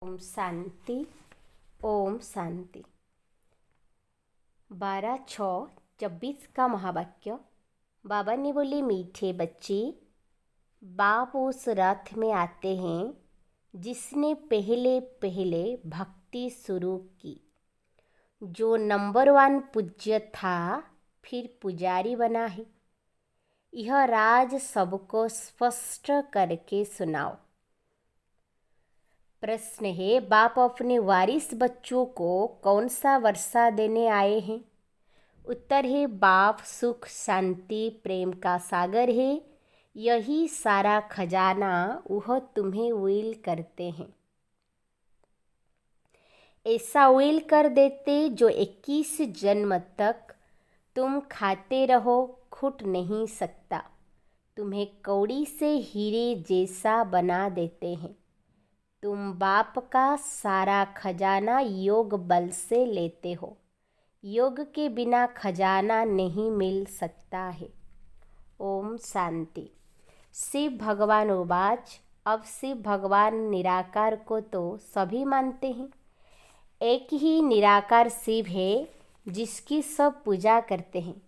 ओम शांति। ओम शांति। 12/6/26 का महावाक्य। बाबा ने बोले, मीठे बच्चे, बाप उस रथ में आते हैं जिसने पहले पहले भक्ति शुरू की, जो नंबर 1 पूज्य था, फिर पुजारी बना है। यह राज सबको स्पष्ट करके सुनाओ। प्रश्न है, बाप अपने वारिस बच्चों को कौन सा वर्षा देने आए हैं? उत्तर है, बाप सुख शांति प्रेम का सागर है। यही सारा खजाना वह तुम्हें विल करते हैं। ऐसा विल कर देते जो 21 जन्म तक तुम खाते रहो, खुट नहीं सकता। तुम्हें कौड़ी से हीरे जैसा बना देते हैं। तुम बाप का सारा खजाना योग बल से लेते हो। योग के बिना खजाना नहीं मिल सकता है। ओम शांति। शिव भगवान उवाच। अब शिव भगवान निराकार को तो सभी मानते हैं। एक ही निराकार शिव है जिसकी सब पूजा करते हैं।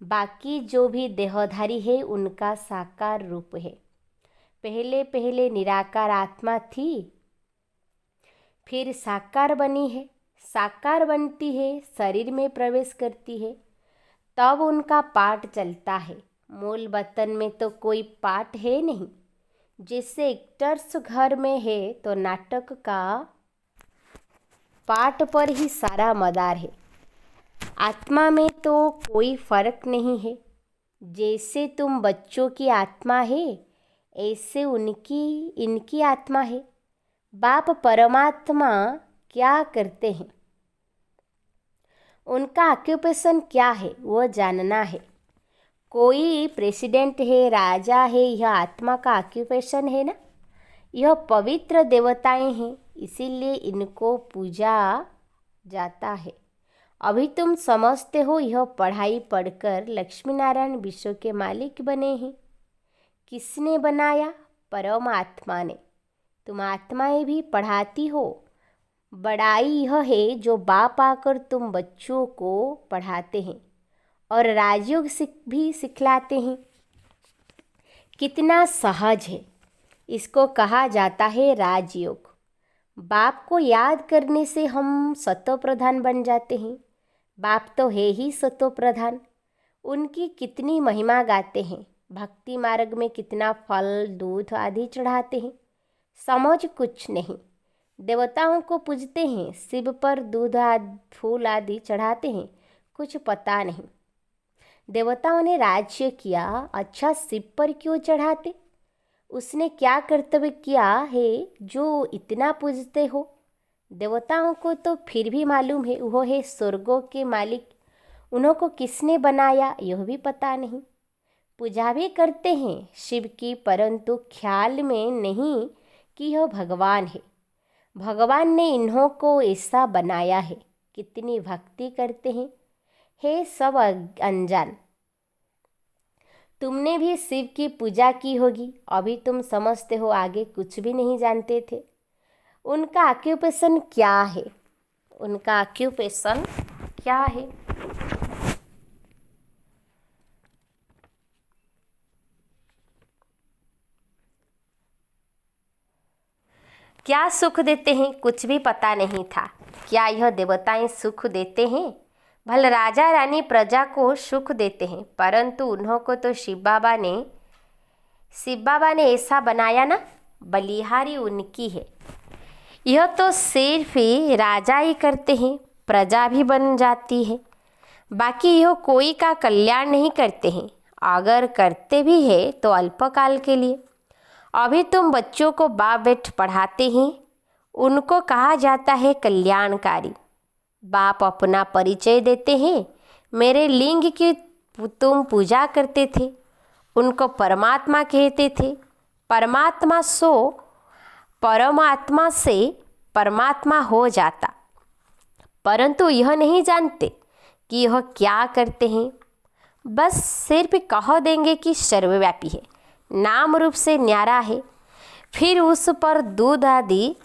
बाकी जो भी देहधारी है उनका साकार रूप है। पहले पहले निराकार आत्मा थी, फिर साकार बनी है। साकार बनती है, शरीर में प्रवेश करती है, तब उनका पाठ चलता है। मूल वतन में तो कोई पाठ है नहीं। जैसे एक्टर्स घर में है तो नाटक का पाठ पर ही सारा मदार है। आत्मा में तो कोई फर्क नहीं है। जैसे तुम बच्चों की आत्मा है, ऐसे इनकी आत्मा है। बाप परमात्मा क्या करते हैं, उनका ऑक्यूपेशन क्या है, वो जानना है। कोई प्रेसिडेंट है, राजा है, यह आत्मा का ऑक्यूपेशन है ना। यह पवित्र देवताएं हैं, इसीलिए इनको पूजा जाता है। अभी तुम समझते हो यह पढ़ाई पढ़कर लक्ष्मी नारायण विश्व के मालिक बने हैं। किसने बनाया? परमात्मा ने। तुम आत्माएं भी पढ़ाती हो। बड़ाई यह है जो बाप आकर तुम बच्चों को पढ़ाते हैं और राजयोग भी सिखलाते हैं। कितना सहज है। इसको कहा जाता है राजयोग। बाप को याद करने से हम सतो प्रधान बन जाते हैं। बाप तो है ही सतो प्रधान। उनकी कितनी महिमा गाते हैं। भक्ति मार्ग में कितना फल दूध आदि चढ़ाते हैं। समझ कुछ नहीं। देवताओं को पूजते हैं, शिव पर दूध फूल आदि चढ़ाते हैं, कुछ पता नहीं। देवताओं ने राज्य किया, अच्छा शिव पर क्यों चढ़ाते? उसने क्या कर्तव्य किया है जो इतना पूजते हो? देवताओं को तो फिर भी मालूम है वो है स्वर्गों के मालिक। उनको किसने बनाया यह भी पता नहीं। पूजा भी करते हैं शिव की, परंतु ख्याल में नहीं कि यह भगवान है। भगवान ने इन्हों को ऐसा बनाया है। कितनी भक्ति करते हैं, हे सब अनजान। तुमने भी शिव की पूजा की होगी। अभी तुम समझते हो, आगे कुछ भी नहीं जानते थे। उनका ऑक्यूपेशन क्या है? उनका ऑक्यूपेशन क्या है? क्या सुख देते हैं? कुछ भी पता नहीं था। क्या यह देवताएं सुख देते हैं? भल राजा रानी प्रजा को सुख देते हैं, परंतु उन्हों को तो शिव बाबा ने ऐसा बनाया ना। बलिहारी उनकी है। यह तो सिर्फ ही राजा ही करते हैं, प्रजा भी बन जाती है। बाकी यह कोई का कल्याण नहीं करते हैं। अगर करते भी है तो अल्पकाल के लिए। अभी तुम बच्चों को बाप बेट पढ़ाते हैं, उनको कहा जाता है कल्याणकारी। बाप अपना परिचय देते हैं, मेरे लिंग की तुम पूजा करते थे। उनको परमात्मा कहते थे। परमात्मा से परमात्मा हो जाता, परंतु यह नहीं जानते कि यह क्या करते हैं। बस सिर्फ कह देंगे कि सर्वव्यापी है, नाम रूप से न्यारा है। फिर उस पर दूध आदि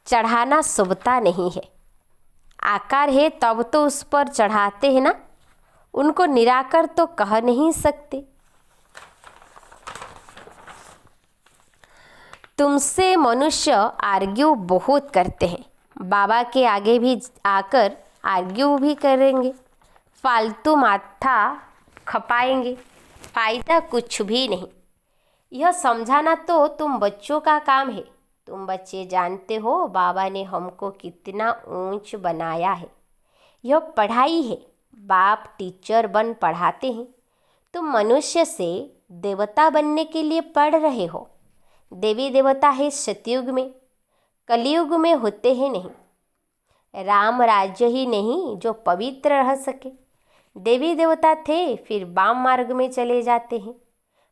चढ़ाना शुभता नहीं है। आकार है तब तो उस पर चढ़ाते हैं ना, उनको निराकर तो कह नहीं सकते। तुमसे मनुष्य आर्ग्यू बहुत करते हैं, बाबा के आगे भी आकर आर्ग्यू भी करेंगे, फालतू माथा खपाएंगे, फायदा कुछ भी नहीं। यह समझाना तो तुम बच्चों का काम है। तुम बच्चे जानते हो बाबा ने हमको कितना ऊंच बनाया है। यह पढ़ाई है, बाप टीचर बन पढ़ाते हैं। तुम मनुष्य से देवता बनने के लिए पढ़ रहे हो। देवी देवता है सतयुग में, कलयुग में होते हैं नहीं। राम राज्य ही नहीं जो पवित्र रह सके। देवी देवता थे फिर वाम मार्ग में चले जाते हैं।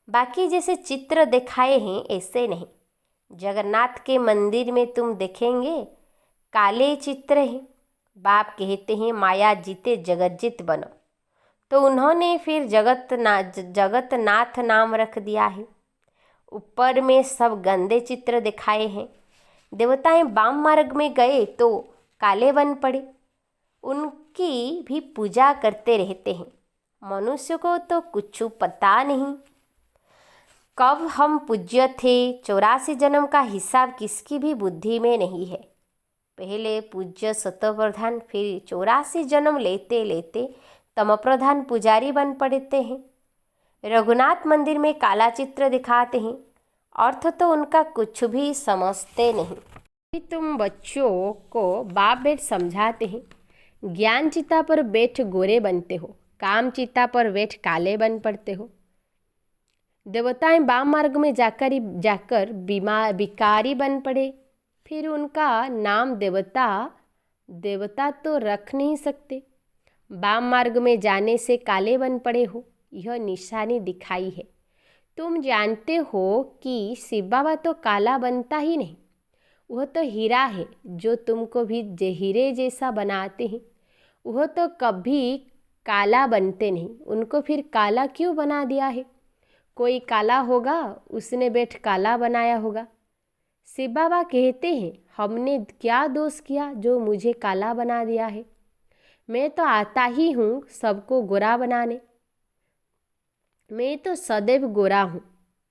बाकी जैसे चित्र दिखाए हैं ऐसे नहीं। जगन्नाथ के मंदिर में तुम देखेंगे काले चित्र हैं। बाप कहते हैं माया जीते जगतजीत बनो, तो उन्होंने फिर जगतनाथ नाम रख दिया है। ऊपर में सब गंदे चित्र दिखाए हैं। देवताएं वाम मार्ग में गए तो काले बन पड़े, उनकी भी पूजा करते रहते हैं। मनुष्य को तो कुछ पता नहीं कब हम पूज्य थे। 84 जन्म का हिसाब किसकी भी बुद्धि में नहीं है। पहले पूज्य सतप्रधान, फिर 84 जन्म लेते लेते तमप्रधान पुजारी बन पड़ते हैं। रघुनाथ मंदिर में काला चित्र दिखाते हैं, अर्थ तो उनका कुछ भी समझते नहीं। तुम बच्चों को बाप बेट समझाते हैं। ज्ञान चिता पर बैठ गोरे बनते हो, काम चिता पर बैठ काले बन पड़ते हो। देवताएं वाम मार्ग में जाकर भिखारी बन पड़े, फिर उनका नाम देवता तो रख नहीं सकते। वाम मार्ग में जाने से काले बन पड़े हो, यह निशानी दिखाई है। तुम जानते हो कि शिव बाबा तो काला बनता ही नहीं, वह तो हीरा है जो तुमको भी हीरे जैसा बनाते हैं। वह तो कभी काला बनते नहीं, उनको फिर काला क्यों बना दिया है? कोई काला होगा, उसने बैठ काला बनाया होगा। शिव बाबा कहते हैं हमने क्या दोष किया जो मुझे काला बना दिया है? मैं तो आता ही हूँ सबको गोरा बनाने। मैं तो सदैव गोरा हूँ।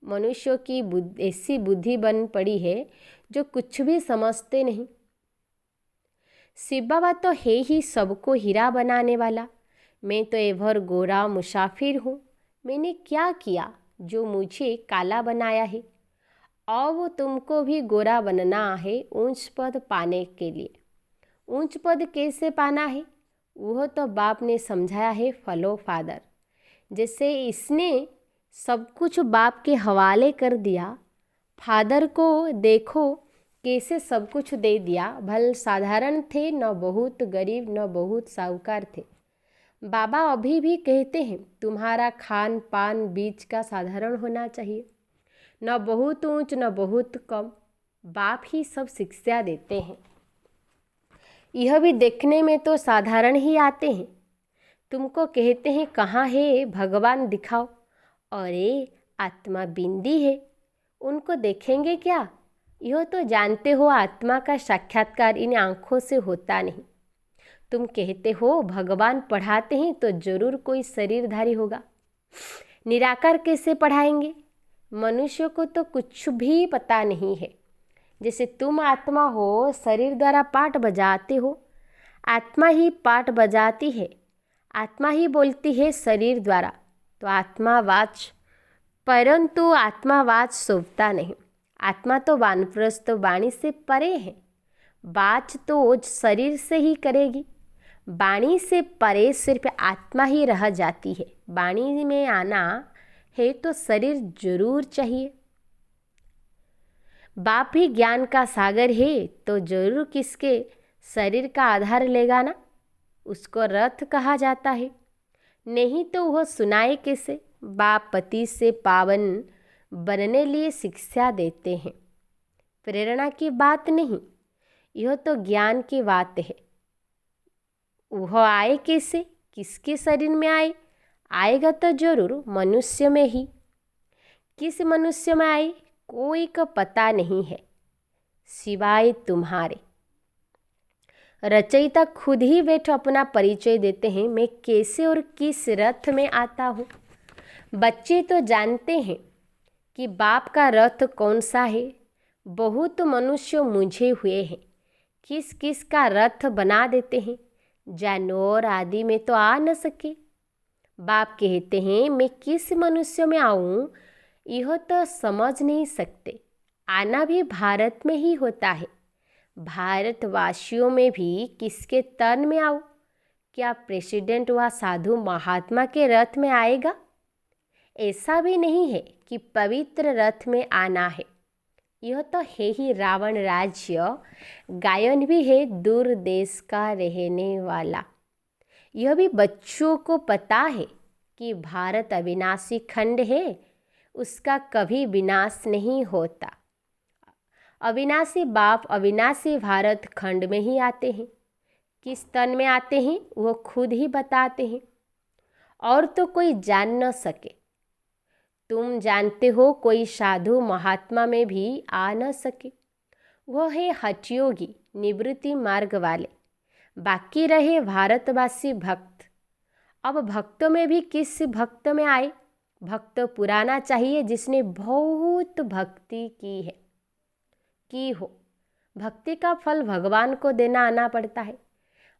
मनुष्यों की ऐसी बुद्धि बन पड़ी है जो कुछ भी समझते नहीं। शिव बाबा तो है ही सबको हीरा बनाने वाला। मैं तो एभर गोरा मुसाफिर हूँ। मैंने क्या किया जो मुझे काला बनाया है? अब तुमको भी गोरा बनना है ऊंच पद पाने के लिए। ऊंच पद कैसे पाना है वह तो बाप ने समझाया है। Follow father. जैसे इसने सब कुछ बाप के हवाले कर दिया, फादर को देखो कैसे सब कुछ दे दिया। भल साधारण थे, न बहुत गरीब न बहुत साहूकार थे। बाबा अभी भी कहते हैं तुम्हारा खान पान बीच का साधारण होना चाहिए, न बहुत ऊंच न बहुत कम। बाप ही सब शिक्षा देते हैं। यह भी देखने में तो साधारण ही आते हैं। तुमको कहते हैं कहाँ है भगवान दिखाओ, अरे आत्मा बिंदी है, उनको देखेंगे क्या? यह तो जानते हो आत्मा का साक्षात्कार इन आँखों से होता नहीं। तुम कहते हो भगवान पढ़ाते हैं तो जरूर कोई शरीरधारी होगा। निराकार कैसे पढ़ाएंगे? मनुष्य को तो कुछ भी पता नहीं है। जैसे तुम आत्मा हो, शरीर द्वारा पाठ बजाते हो, आत्मा ही पाठ बजाती है, आत्मा ही बोलती है शरीर द्वारा, तो आत्मावाच। परंतु आत्मावाच शोभता नहीं। आत्मा तो वानप्रस्थ वाणी से परे है, वाच तो शरीर से ही करेगी। वाणी से परे सिर्फ आत्मा ही रह जाती है। वाणी में आना है तो शरीर जरूर चाहिए। बाप ही ज्ञान का सागर है तो जरूर किसके शरीर का आधार लेगा ना। उसको रथ कहा जाता है, नहीं तो वह सुनाए कैसे? बाप पति से पावन बनने लिए शिक्षा देते हैं, प्रेरणा की बात नहीं, यह तो ज्ञान की बात है। वह आए कैसे, किसके शरीर में आए? आएगा तो जरूर मनुष्य में ही। किस मनुष्य में आए कोई को पता नहीं है सिवाय तुम्हारे। रचयिता खुद ही बैठ अपना परिचय देते हैं, मैं कैसे और किस रथ में आता हूँ। बच्चे तो जानते हैं कि बाप का रथ कौन सा है। बहुत मनुष्य मुझे हुए हैं, किस किस का रथ बना देते हैं, जानवर आदि में तो आ न सके। बाप कहते हैं मैं किस मनुष्य में आऊँ, यह तो समझ नहीं सकते। आना भी भारत में ही होता है। भारतवासियों में भी किसके तन में आऊँ? क्या प्रेसिडेंट व साधु महात्मा के रथ में आएगा? ऐसा भी नहीं है कि पवित्र रथ में आना है। यह तो है ही रावण राज्य, गायन भी है दूर देश का रहने वाला। यह भी बच्चों को पता है कि भारत अविनाशी खंड है, उसका कभी विनाश नहीं होता। अविनाशी बाप अविनाशी भारत खंड में ही आते हैं। किस तन में आते हैं वो खुद ही बताते हैं, और तो कोई जान न सके। तुम जानते हो कोई साधु महात्मा में भी आ न सके। वह है हठयोगी, निवृत्ति मार्ग वाले। बाकी रहे भारतवासी भक्त। अब भक्तों में भी किस भक्त में आए? भक्त पुराना चाहिए जिसने बहुत भक्ति की हो। भक्ति का फल भगवान को देना आना पड़ता है।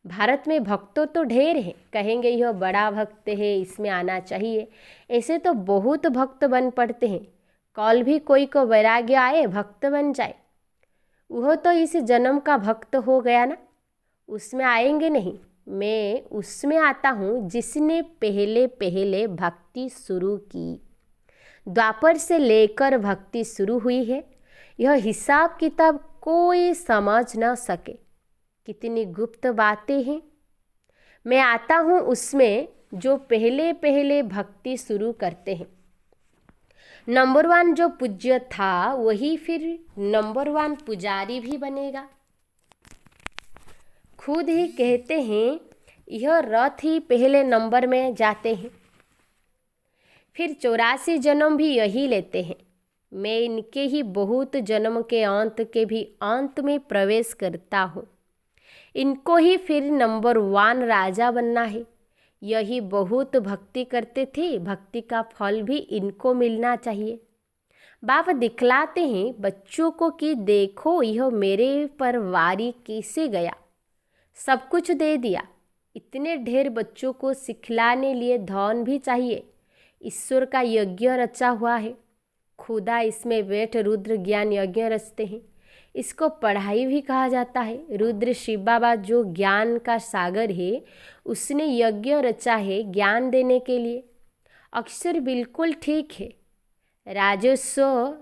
भारत में भक्तों तो ढेर हैं, कहेंगे यह बड़ा भक्त है, इसमें आना चाहिए। ऐसे तो बहुत भक्त बन पड़ते हैं। कल भी कोई को वैराग्य आए, भक्त बन जाए, वह तो इस जन्म का भक्त हो गया ना। उसमें आएंगे नहीं। मैं उसमें आता हूँ जिसने पहले पहले भक्ति शुरू की। द्वापर से लेकर भक्ति शुरू हुई है। यह हिसाब किताब कोई समझ न सके। कितनी गुप्त बातें हैं। मैं आता हूँ उसमें जो पहले पहले भक्ति शुरू करते हैं। नंबर 1 जो पूज्य था वही फिर नंबर 1 पुजारी भी बनेगा। खुद ही कहते हैं यह रथ ही पहले नंबर में जाते हैं, फिर 84 जन्म भी यही लेते हैं। मैं इनके ही बहुत जन्म के अंत के भी अंत में प्रवेश करता हूँ। इनको ही फिर नंबर 1 राजा बनना है। यही बहुत भक्ति करते थे, भक्ति का फल भी इनको मिलना चाहिए। बाप दिखलाते हैं बच्चों को कि देखो यह मेरे पर वारी कैसे गया, सब कुछ दे दिया। इतने ढेर बच्चों को सिखलाने लिए धन भी चाहिए। ईश्वर का यज्ञ रचा हुआ है। खुदा इसमें बैठ रुद्र ज्ञान यज्ञ रचते हैं। इसको पढ़ाई भी कहा जाता है। रुद्र शिव बाबा जो ज्ञान का सागर है, उसने यज्ञ रचा है ज्ञान देने के लिए। अक्षर बिल्कुल ठीक है। राजस्व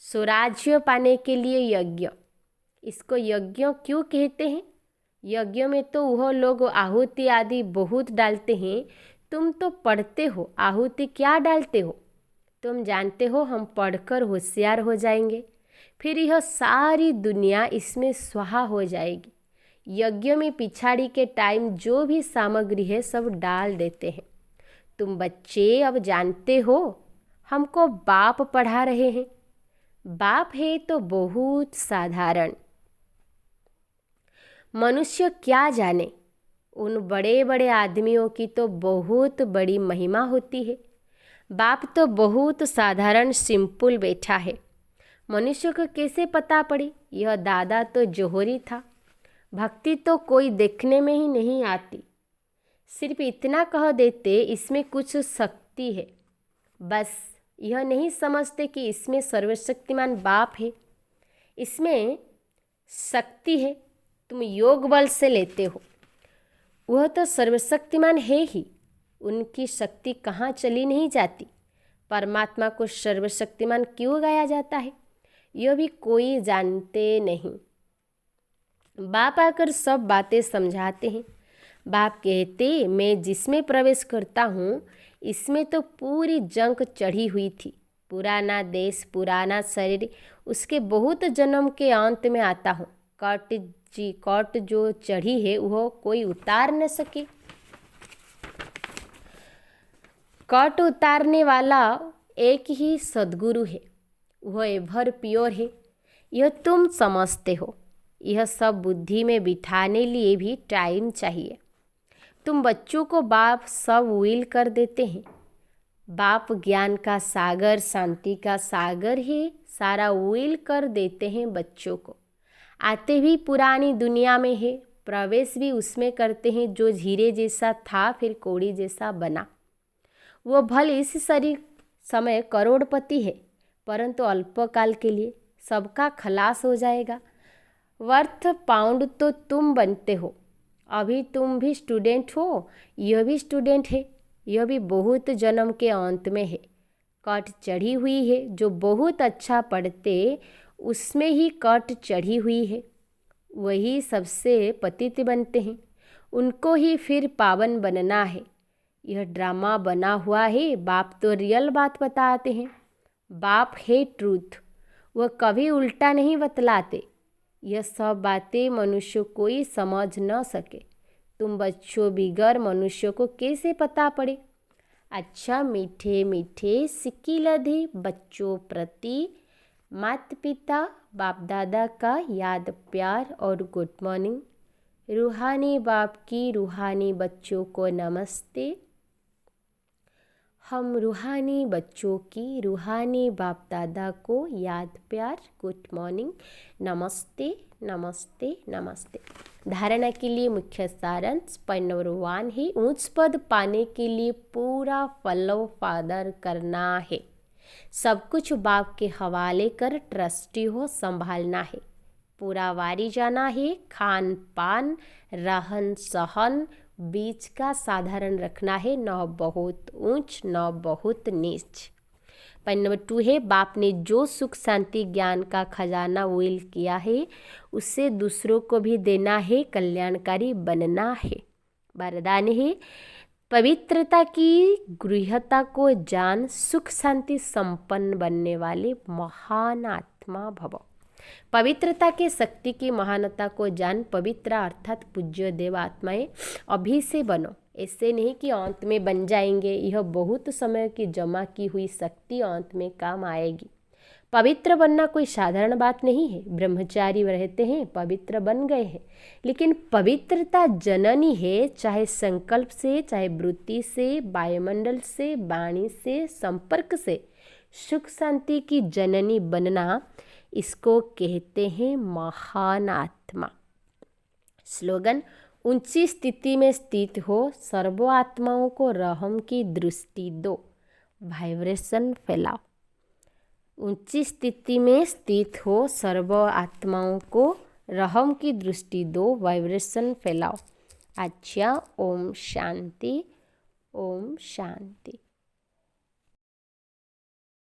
स्वराज्य पाने के लिए यज्ञ, इसको यज्ञ क्यों कहते हैं? यज्ञ में तो वह लोग आहुति आदि बहुत डालते हैं। तुम तो पढ़ते हो, आहुति क्या डालते हो? तुम जानते हो हम पढ़कर होशियार हो जाएंगे, फिर यह सारी दुनिया इसमें स्वाहा हो जाएगी। यज्ञ में पिछाड़ी के टाइम जो भी सामग्री है सब डाल देते हैं। तुम बच्चे अब जानते हो हमको बाप पढ़ा रहे हैं। बाप है तो बहुत साधारण। मनुष्य क्या जाने, उन बड़े बड़े आदमियों की तो बहुत बड़ी महिमा होती है। बाप तो बहुत साधारण सिंपल बैठा है। मनुष्य को कैसे पता पड़ी? यह दादा तो जोहरी था। भक्ति तो कोई देखने में ही नहीं आती। सिर्फ इतना कह देते इसमें कुछ शक्ति है, बस यह नहीं समझते कि इसमें सर्वशक्तिमान बाप है। इसमें शक्ति है, तुम योग बल से लेते हो, वह तो सर्वशक्तिमान है ही। उनकी शक्ति कहाँ चली नहीं जाती। परमात्मा को सर्वशक्तिमान क्यों गाया जाता है, यह भी कोई जानते नहीं। बाप आकर सब बातें समझाते हैं। बाप कहते मैं जिसमें प्रवेश करता हूँ इसमें तो पूरी जंग चढ़ी हुई थी। पुराना देश, पुराना शरीर, उसके बहुत जन्म के अंत में आता हूँ। कट जो चढ़ी है वह कोई उतार न सके। कट उतारने वाला एक ही सद्गुरु है, वह एवर प्योर है। यह तुम समझते हो। यह सब बुद्धि में बिठाने लिए भी टाइम चाहिए। तुम बच्चों को बाप सब विल कर देते हैं। बाप ज्ञान का सागर, शांति का सागर है, सारा विल कर देते हैं बच्चों को। आते भी पुरानी दुनिया में है, प्रवेश भी उसमें करते हैं जो हीरे जैसा था फिर कौड़ी जैसा बना। वो भले इस शरीर समय करोड़पति है, परंतु अल्पकाल के लिए सबका खलास हो जाएगा। वर्थ पाउंड तो तुम बनते हो। अभी तुम भी स्टूडेंट हो, यह भी स्टूडेंट है, यह भी बहुत जन्म के अंत में है। कट चढ़ी हुई है, जो बहुत अच्छा पढ़ते उसमें ही कट चढ़ी हुई है। वही सबसे पतित बनते हैं, उनको ही फिर पावन बनना है। यह ड्रामा बना हुआ है, बाप तो रियल बात बताते हैं। बाप है ट्रूथ, वह कभी उल्टा नहीं बतलाते। यह सब बातें मनुष्य कोई समझ न सके। तुम बच्चों बिगर मनुष्य को कैसे पता पड़े। अच्छा मीठे मीठे सिक्की लधे बच्चों प्रति माता पिता बाप दादा का याद प्यार और गुड मॉर्निंग। रूहानी बाप की रूहानी बच्चों को नमस्ते। हम रूहानी बच्चों की रूहानी बाप दादा को याद प्यार गुड मॉर्निंग, नमस्ते नमस्ते नमस्ते। धारणा के लिए मुख्य सारांश पॉइंट नंबर 1 है, उच्च पद पाने के लिए पूरा फॉलो फादर करना है। सब कुछ बाप के हवाले कर ट्रस्टी हो संभालना है। पूरा वारी जाना है। खान पान रहन सहन बीच का साधारण रखना है, न बहुत ऊंच न बहुत नीच। पॉइंट नंबर 2 है, बाप ने जो सुख शांति ज्ञान का खजाना विल किया है उससे दूसरों को भी देना है, कल्याणकारी बनना है। वरदान है, पवित्रता की गृहता को जान सुख शांति संपन्न बनने वाले महान आत्मा भव। पवित्रता के शक्ति की महानता को जान पवित्र अर्थात पूज्य देव आत्माएं अभी से बनो। ऐसे नहीं कि अंत में बन जाएंगे, यह बहुत समय की जमा की हुई शक्ति अंत में काम आएगी। पवित्र बनना कोई साधारण बात नहीं है। ब्रह्मचारी रहते हैं, पवित्र बन गए हैं, लेकिन पवित्रता जननी है, चाहे संकल्प से, चाहे वृत्ति से, वायुमंडल से, वाणी से, संपर्क से। सुख शांति की जननी बनना, इसको कहते हैं महान आत्मा। स्लोगन, ऊंची स्थिति में स्थित हो, सर्व आत्माओं को रहम की दृष्टि दो, वाइब्रेशन फैलाओ। ऊंची स्थिति में स्थित हो, सर्व आत्माओं को रहम की दृष्टि दो, वाइब्रेशन फैलाओ। अच्छा, ओम शांति, ओम शांति।